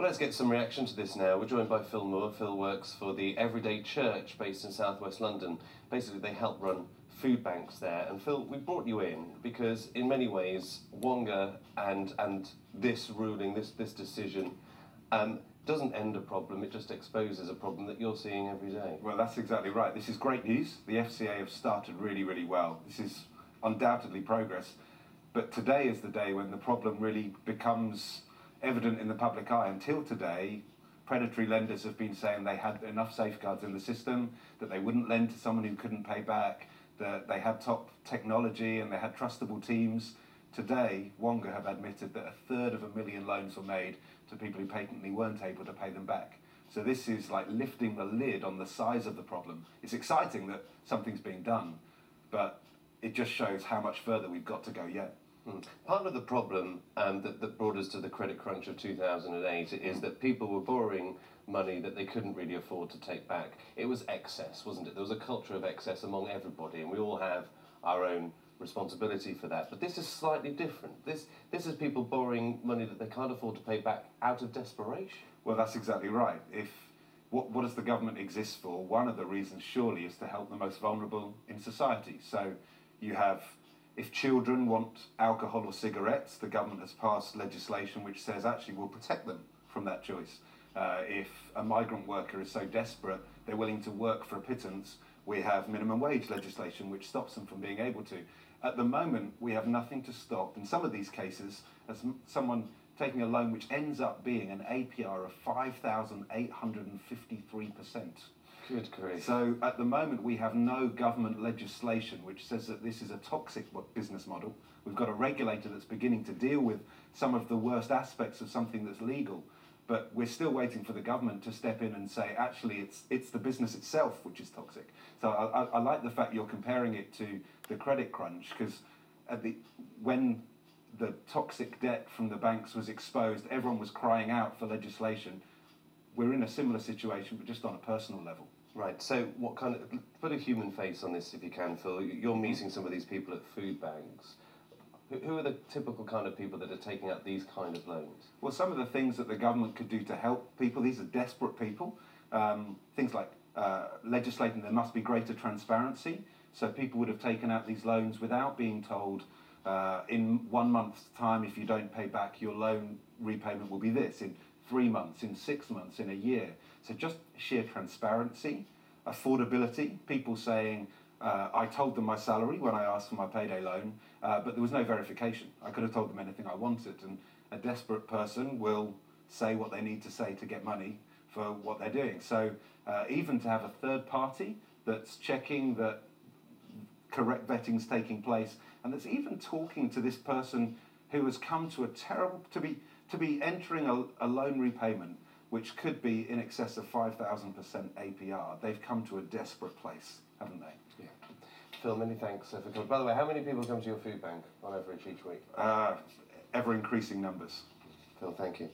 Well, let's get some reaction to this now. We're joined by Phil Moore. Phil works for the Everyday Church based in southwest London. Basically, they help run food banks there. And Phil, we brought you in because in many ways, Wonga and this ruling, this decision, doesn't end a problem, it just exposes a problem that you're seeing every day. Well, that's exactly right. This is great news. The FCA have started really, really well. This is undoubtedly progress. But today is the day when the problem really becomes evident in the public eye. Until today, predatory lenders have been saying they had enough safeguards in the system, that they wouldn't lend to someone who couldn't pay back, that they had top technology and they had trustable teams. Today, Wonga have admitted that 1/3 loans were made to people who patently weren't able to pay them back. So this is like lifting the lid on the size of the problem. It's exciting that something's being done, but it just shows how much further we've got to go yet. Part of the problem that brought us to the credit crunch of 2008 is that people were borrowing money that they couldn't really afford to take back. It was excess, wasn't it? There was a culture of excess among everybody, and we all have our own responsibility for that. But this is slightly different. This is people borrowing money that they can't afford to pay back out of desperation. Well, that's exactly right. What does the government exist for? One of the reasons surely is to help the most vulnerable in society. So you have, if children want alcohol or cigarettes, the government has passed legislation which says actually we'll protect them from that choice. If a migrant worker is so desperate they're willing to work for a pittance, we have minimum wage legislation which stops them from being able to. At the moment, we have nothing to stop, in some of these cases, as someone taking a loan which ends up being an APR of 5,853%. Good grief. So at the moment, we have no government legislation which says that this is a toxic business model. We've got a regulator that's beginning to deal with some of the worst aspects of something that's legal. But we're still waiting for the government to step in and say, actually, it's the business itself which is toxic. So I like the fact you're comparing it to the credit crunch, because when the toxic debt from the banks was exposed, everyone was crying out for legislation. We're in a similar situation, but just on a personal level. Right, so what kind of, put a human face on this if you can, Phil. You're meeting some of these people at food banks. Who are the typical kind of people that are taking out these kind of loans? Well, some of the things that the government could do to help people, these are desperate people. Things like legislating there must be greater transparency. So people would have taken out these loans without being told in 1 month's time, if you don't pay back, your loan repayment will be this, in 3 months, in 6 months, in a year. So just sheer transparency, affordability, people saying, I told them my salary when I asked for my payday loan, but there was no verification. I could have told them anything I wanted, and a desperate person will say what they need to say to get money for what they're doing. So even to have a third party that's checking that correct vetting's taking place, and that's even talking to this person who has come to a terrible, to be entering a loan repayment which could be in excess of 5,000% APR. They've come to a desperate place, haven't they? Yeah. Phil, many thanks for coming. By the way, how many people come to your food bank on average each week? Ever increasing numbers. Phil, thank you.